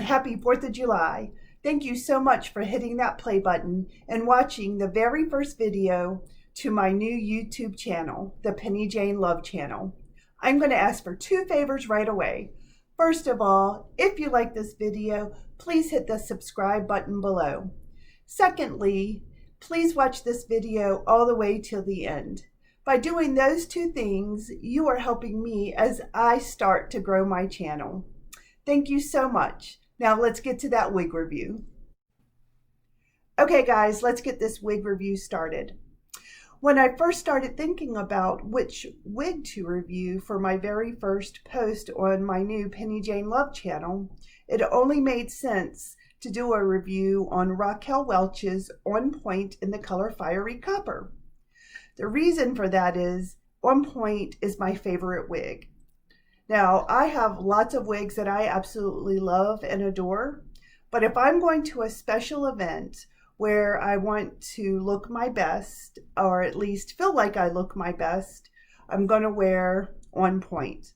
happy 4th of July. Thank you so much for hitting that play button and watching the very first video to my new YouTube channel, the Penny Jane Love channel. I'm going to ask for 2 favors right away. First of all, if you like this video, please hit the subscribe button below. Secondly, please watch this video all the way till the end. By doing those 2 things, you are helping me as I start to grow my channel. Thank you so much. Now let's get to that wig review. Okay guys, let's get this wig review started. When I first started thinking about which wig to review for my very first post on my new Penny Jane Love channel, it only made sense to do a review on Raquel Welch's On Point in the color Fiery Copper. The reason for that is On Point is my favorite wig. Now, I have lots of wigs that I absolutely love and adore, but if I'm going to a special event where I want to look my best, or at least feel like I look my best, I'm going to wear On Point.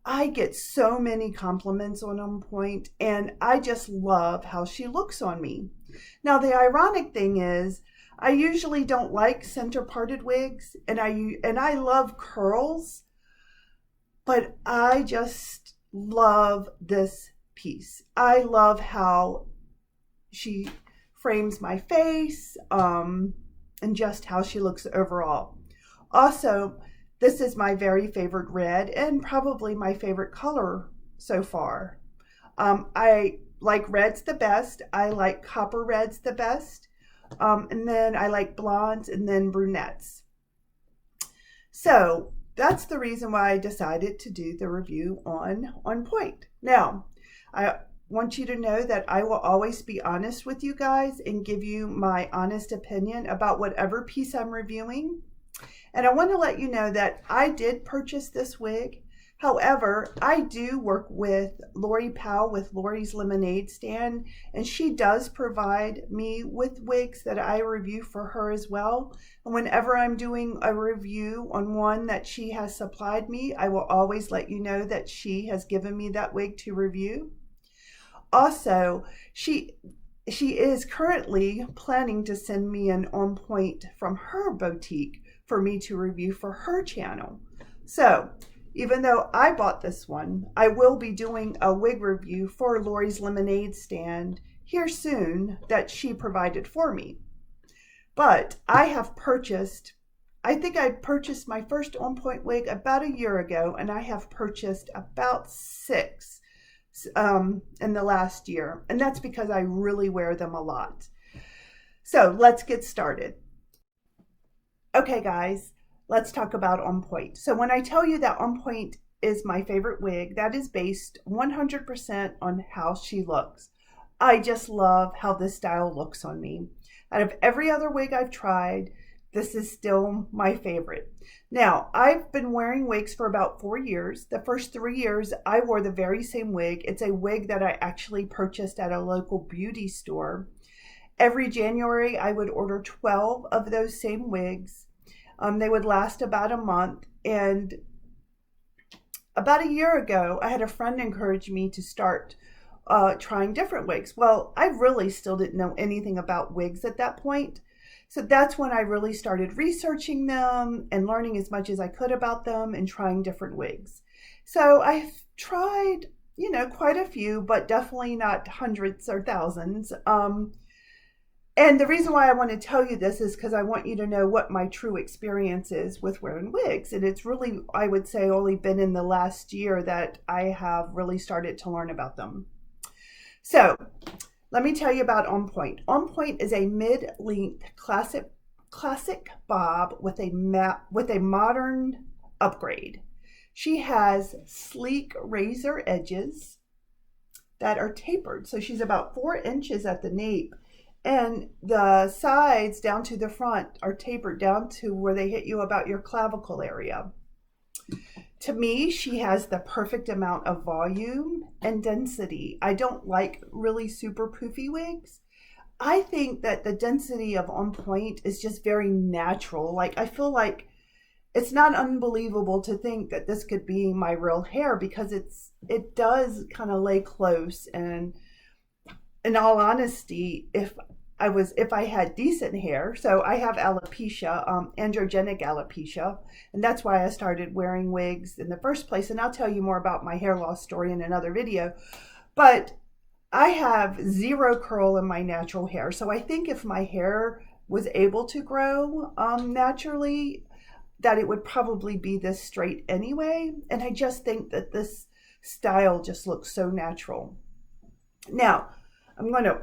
I get so many compliments on Point, and I just love how she looks on me. Now, the ironic thing is, I usually don't like center parted wigs, and I love curls, but I just love this piece. I love how she frames my face, and just how she looks overall. Also, this is my very favorite red and probably my favorite color so far. I like reds the best. I like copper reds the best. And then I like blondes and then brunettes. So that's the reason why I decided to do the review on Point. Now, I want you to know that I will always be honest with you guys and give you my honest opinion about whatever piece I'm reviewing. And I want to let you know that I did purchase this wig. However, I do work with Lori Powell with Lori's Lemonade Stand, and she does provide me with wigs that I review for her as well. And whenever I'm doing a review on one that she has supplied me, I will always let you know that she has given me that wig to review. Also, she is currently planning to send me an On Point from her boutique for me to review for her channel. So, even though I bought this one, I will be doing a wig review for Lori's Lemonade Stand here soon that she provided for me. But I have purchased, I think I purchased my first On Point wig about a year ago, and I have purchased about 6 in the last year. And that's because I really wear them a lot. So let's get started. Okay guys, let's talk about On Point. So when I tell you that On Point is my favorite wig, that is based 100% on how she looks. I just love how this style looks on me. Out of every other wig I've tried, this is still my favorite. Now, I've been wearing wigs for about 4 years. The first 3 years, I wore the very same wig. It's a wig that I actually purchased at a local beauty store. Every January, I would order 12 of those same wigs. They would last about a month, and about a year ago, I had a friend encourage me to start trying different wigs. Well, I really still didn't know anything about wigs at that point, so that's when I really started researching them and learning as much as I could about them and trying different wigs. So I've tried, quite a few, but definitely not hundreds or thousands. And the reason why I want to tell you this is because I want you to know what my true experience is with wearing wigs. And it's really, I would say, only been in the last year that I have really started to learn about them. So let me tell you about On Point. On Point is a mid-length classic bob with a modern upgrade. She has sleek razor edges that are tapered. So she's about 4 inches at the nape. And the sides down to the front are tapered down to where they hit you about your clavicle area. To me, she has the perfect amount of volume and density. I don't like really super poofy wigs. I think that the density of On Point is just very natural. Like, I feel like it's not unbelievable to think that this could be my real hair, because it does kind of lay close, and in all honesty, if I had decent hair, so I have alopecia, androgenic alopecia, and that's why I started wearing wigs in the first place. And I'll tell you more about my hair loss story in another video. But I have zero curl in my natural hair. So I think if my hair was able to grow naturally, that it would probably be this straight anyway. And I just think that this style just looks so natural. Now, I'm going to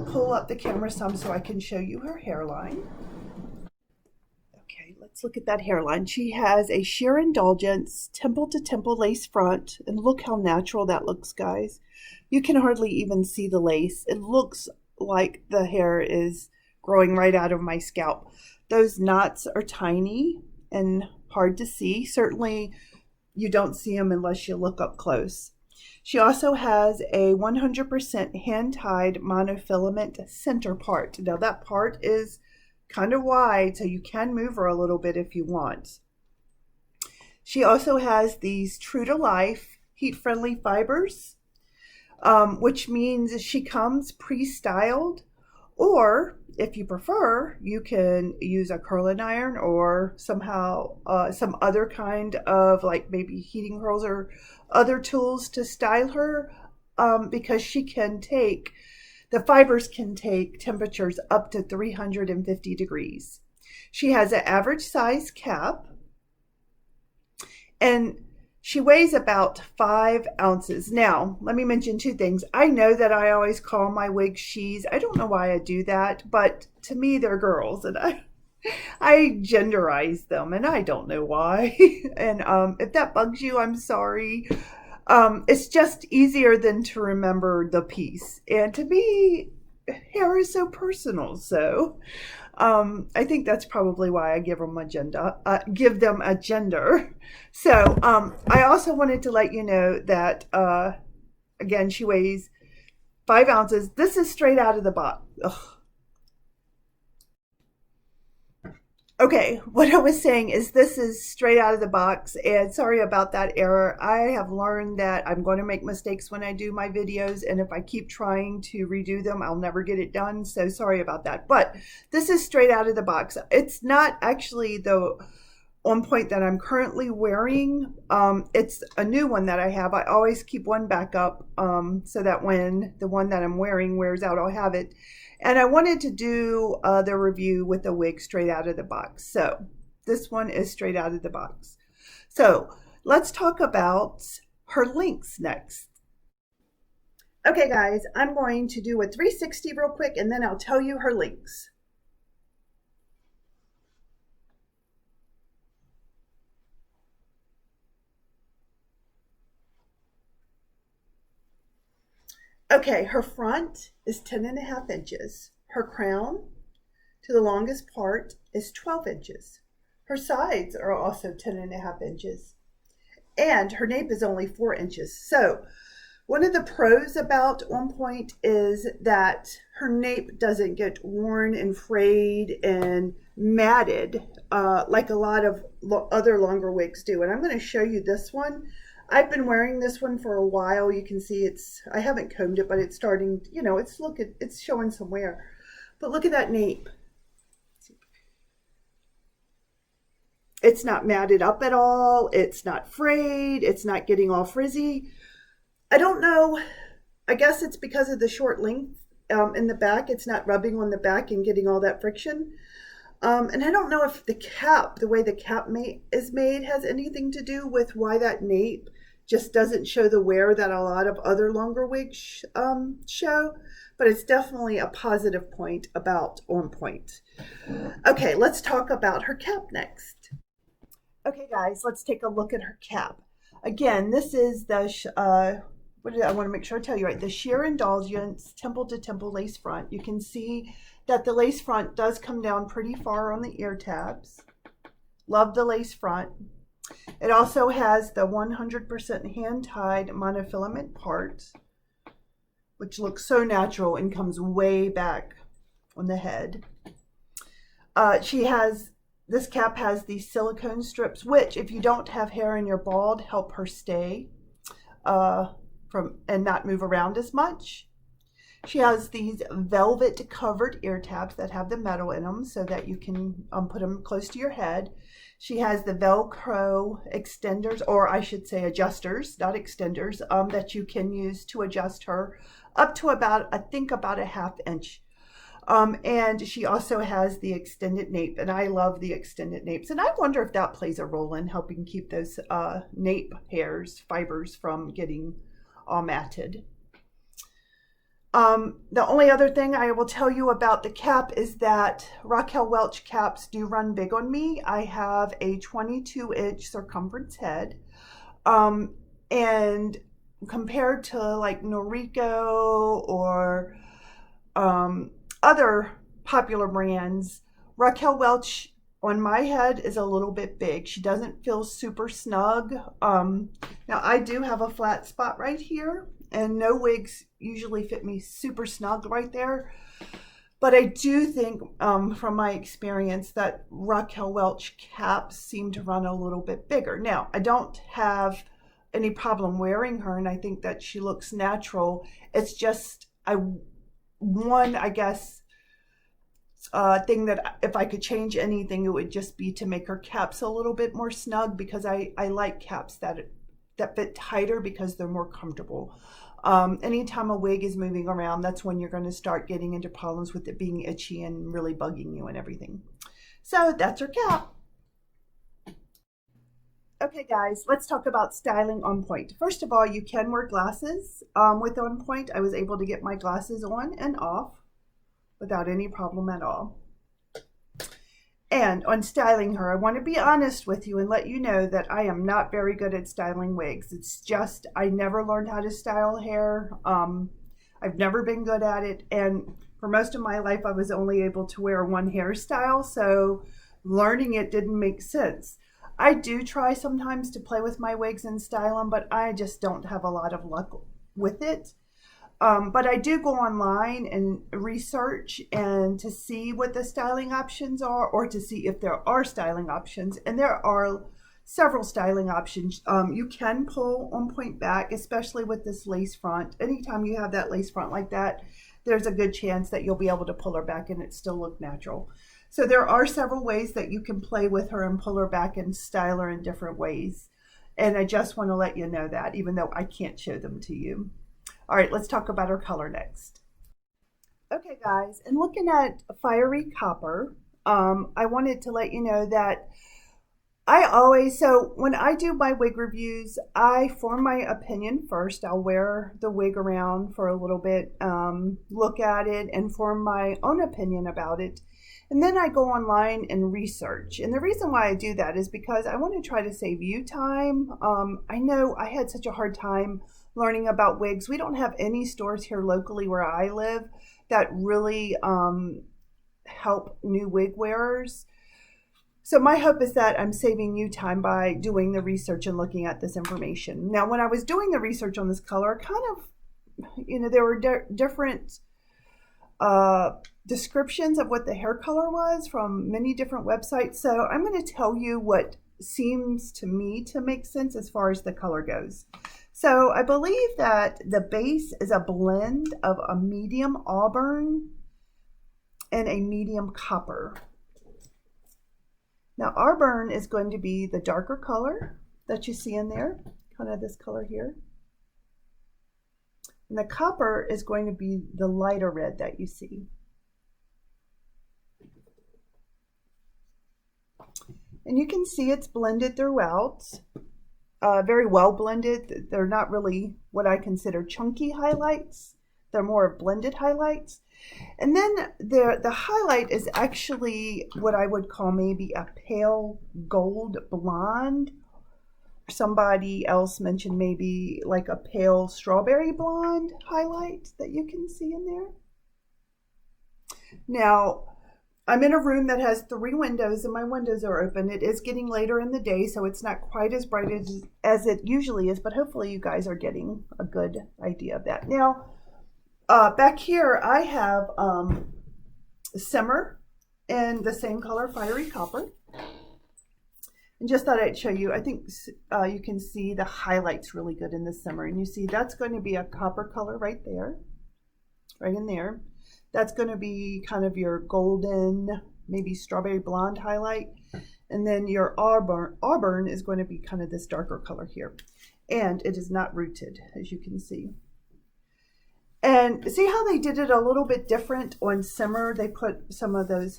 pull up the camera some so I can show you her hairline. Okay, let's look at that hairline. She has a sheer Indulgence temple to temple lace front, and look how natural that looks, guys. You can hardly even see the lace. It looks like the hair is growing right out of my scalp. Those knots are tiny and hard to see. Certainly you don't see them unless you look up close. She also has a 100% hand-tied monofilament center part. Now that part is kind of wide, so you can move her a little bit if you want. She also has these true-to-life heat-friendly fibers, which means she comes pre-styled, or if you prefer, you can use a curling iron or somehow some other kind of, like maybe heating curls or other tools to style her, because the fibers can take temperatures up to 350 degrees. She has an average size cap, and she weighs about 5 ounces. Now, let me mention 2 things. I know that I always call my wigs she's. I don't know why I do that, but to me, they're girls, and I genderize them, and I don't know why. And if that bugs you, I'm sorry. It's just easier than to remember the piece. And to me, hair is so personal, so I think that's probably why I give them a gender. So I also wanted to let you know that again, she weighs 5 ounces. This is straight out of the box. Ugh. Okay, what I was saying is this is straight out of the box, and sorry about that error. I have learned that I'm going to make mistakes when I do my videos, and if I keep trying to redo them, I'll never get it done, so sorry about that. But this is straight out of the box. It's not actually the on point that I'm currently wearing. It's a new one that I have. I always keep one backup so that when the one that I'm wearing wears out, I'll have it. And I wanted to do the review with the wig straight out of the box. So this one is straight out of the box. So let's talk about her lengths next. Okay, guys, I'm going to do a 360 real quick, and then I'll tell you her lengths. Okay, her front is 10.5 inches. Her crown to the longest part is 12 inches. Her sides are also 10.5 inches. And her nape is only 4 inches. So one of the pros about On Point is that her nape doesn't get worn and frayed and matted like a lot of other longer wigs do. And I'm going to show you this one. I've been wearing this one for a while. You can see I haven't combed it, but it's starting, it's showing some wear. But look at that nape. It's not matted up at all. It's not frayed. It's not getting all frizzy. I don't know. I guess it's because of the short length in the back. It's not rubbing on the back and getting all that friction. And I don't know if the way the cap is made has anything to do with why that nape just doesn't show the wear that a lot of other longer wigs show, but it's definitely a positive point about On Point. Okay, let's talk about her cap next. Okay, guys, let's take a look at her cap. Again, this is the, I want to make sure I tell you right, the sheer Indulgence temple to temple lace front. You can see that the lace front does come down pretty far on the ear tabs. Love the lace front. It also has the 100% hand-tied monofilament part, which looks so natural and comes way back on the head. This cap has these silicone strips, which if you don't have hair in your bald, help her stay and not move around as much. She has these velvet covered ear tabs that have the metal in them so that you can put them close to your head. She has the Velcro extenders, or I should say adjusters, not extenders, that you can use to adjust her up to about, I think about a 1/2 inch. And she also has the extended nape, and I love the extended napes. And I wonder if that plays a role in helping keep those nape hairs, fibers from getting all matted. The only other thing I will tell you about the cap is that Raquel Welch caps do run big on me. I have a 22-inch circumference head. And compared to like Noriko or other popular brands, Raquel Welch on my head is a little bit big. She doesn't feel super snug. Now I do have a flat spot right here, and no wigs usually fit me super snug right there. But I do think from my experience that Raquel Welch caps seem to run a little bit bigger. Now, I don't have any problem wearing her, and I think that she looks natural. It's just, I guess, thing that if I could change anything, it would just be to make her caps a little bit more snug, because I like caps that fit tighter because they're more comfortable. Anytime a wig is moving around, that's when you're going to start getting into problems with it being itchy and really bugging you and everything. So that's her cap. Okay guys, let's talk about styling on point. First of all, you can wear glasses with on point. I was able to get my glasses on and off without any problem at all. And on styling her, I want to be honest with you and let you know that I am not very good at styling wigs. It's just, I never learned how to style hair. I've never been good at it. And for most of my life, I was only able to wear one hairstyle. So learning it didn't make sense. I do try sometimes to play with my wigs and style them, but I just don't have a lot of luck with it. But I do go online and research and to see what the styling options are, or to see if there are styling options. And there are several styling options. You can pull on point back, especially with this lace front. Anytime you have that lace front like that, there's a good chance that you'll be able to pull her back and it still look natural. So there are several ways that you can play with her and pull her back and style her in different ways. And I just want to let you know that, even though I can't show them to you. All right, let's talk about her color next. Okay guys, and looking at Fiery Copper, I wanted to let you know that so when I do my wig reviews, I form my opinion first. I'll wear the wig around for a little bit, look at it, and form my own opinion about it. And then I go online and research. And the reason why I do that is because I want to try to save you time. I know I had such a hard time learning about wigs. We don't have any stores here locally where I live that really help new wig wearers. So my hope is that I'm saving you time by doing the research and looking at this information. Now, when I was doing the research on this color, kind of, there were different descriptions of what the hair color was from many different websites. So I'm going to tell you what seems to me to make sense as far as the color goes. So I believe that the base is a blend of a medium auburn and a medium copper. Now Auburn is going to be the darker color that you see in there, kind of this color here. And the copper is going to be the lighter red that you see. And you can see it's blended throughout. Very well blended. They're not really what I consider chunky highlights. They're more of blended highlights. And then the highlight is actually what I would call maybe a pale gold blonde. Somebody else mentioned maybe like a pale strawberry blonde highlight that you can see in there. Now, I'm in a room that has 3 windows and my windows are open. It is getting later in the day, so it's not quite as bright as it usually is, but hopefully you guys are getting a good idea of that. Now, back here I have Simmer in the same color, Fiery Copper. And just thought I'd show you, I think you can see the highlights really good in the Simmer. And you see that's going to be a copper color right there. right in there. That's going to be kind of your golden, maybe strawberry blonde highlight. And then your Auburn is going to be kind of this darker color here. And it is not rooted, as you can see. And see how they did it a little bit different on Simmer? They put some of those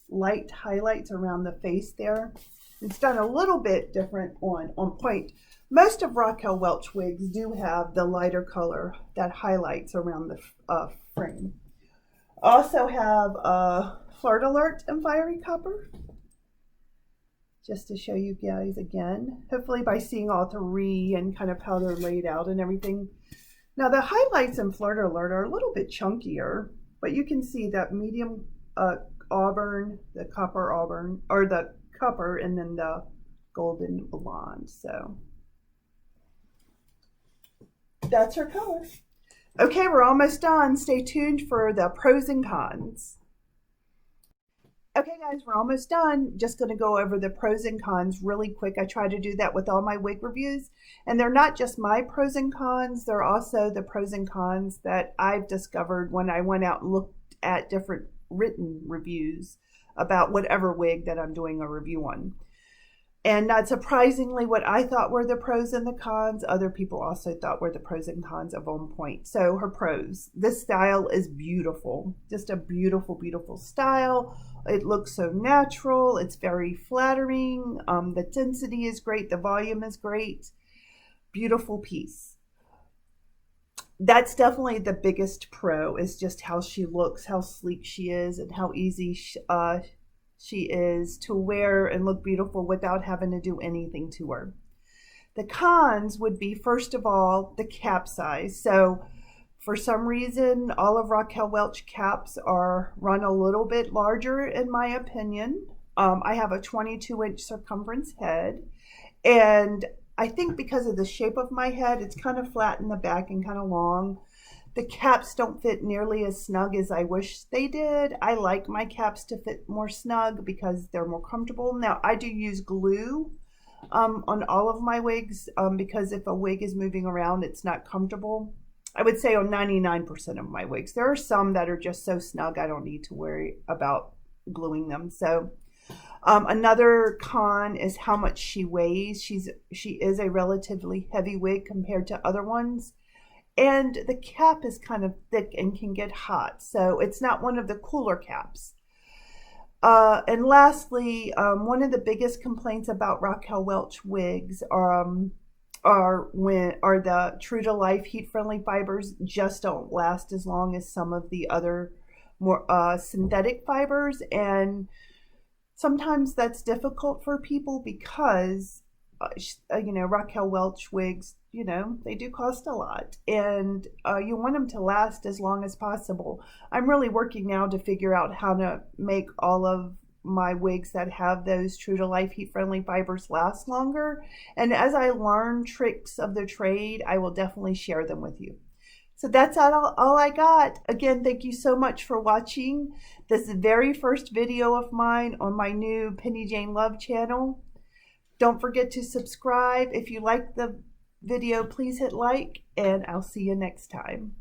light highlights around the face there. It's done a little bit different on Point. Most of Raquel Welch wigs do have the lighter color that highlights around the frame. Also have Flirt Alert and Fiery Copper. Just to show you guys again, hopefully by seeing all three and kind of how they're laid out and everything. Now the highlights in Flirt Alert are a little bit chunkier, but you can see that medium Auburn, the copper Auburn, or the copper, and then the golden blonde. So that's her color. Okay, we're almost done. Stay tuned for the pros and cons. Okay guys, we're almost done. Just going to go over the pros and cons really quick. I try to do that with all my wig reviews. And they're not just my pros and cons, they're also the pros and cons that I've discovered when I went out and looked at different written reviews about whatever wig that I'm doing a review on. And not surprisingly, what I thought were the pros and the cons, other people also thought were the pros and cons of On Point. So her pros: this style is beautiful, just a beautiful, beautiful style. It looks so natural. It's very flattering. The density is great. The volume is great. Beautiful piece. That's definitely the biggest pro, is just how she looks, how sleek she is, and how easy she is to wear and look beautiful without having to do anything to her. The cons would be, first of all, the cap size. So for some reason, all of Raquel Welch caps are run a little bit larger, in my opinion. I have a 22-inch circumference head, and I think because of the shape of my head, it's kind of flat in the back and kind of long. The caps don't fit nearly as snug as I wish they did. I like my caps to fit more snug because they're more comfortable. Now, I do use glue on all of my wigs because if a wig is moving around, it's not comfortable. I would say on 99% of my wigs. There are some that are just so snug I don't need to worry about gluing them. So another con is how much she weighs. She is a relatively heavy wig compared to other ones. And the cap is kind of thick and can get hot. So it's not one of the cooler caps. And lastly, one of the biggest complaints about Raquel Welch wigs are the true to life heat friendly fibers just don't last as long as some of the other more synthetic fibers. And sometimes that's difficult for people because Raquel Welch wigs, they do cost a lot, and you want them to last as long as possible. I'm really working now to figure out how to make all of my wigs that have those true to life heat friendly fibers last longer. And as I learn tricks of the trade, I will definitely share them with you. So that's all I got. Again, thank you so much for watching. This is the very first video of mine on my new Penny Jane Love channel. Don't forget to subscribe. If you like the video, please hit like, and I'll see you next time.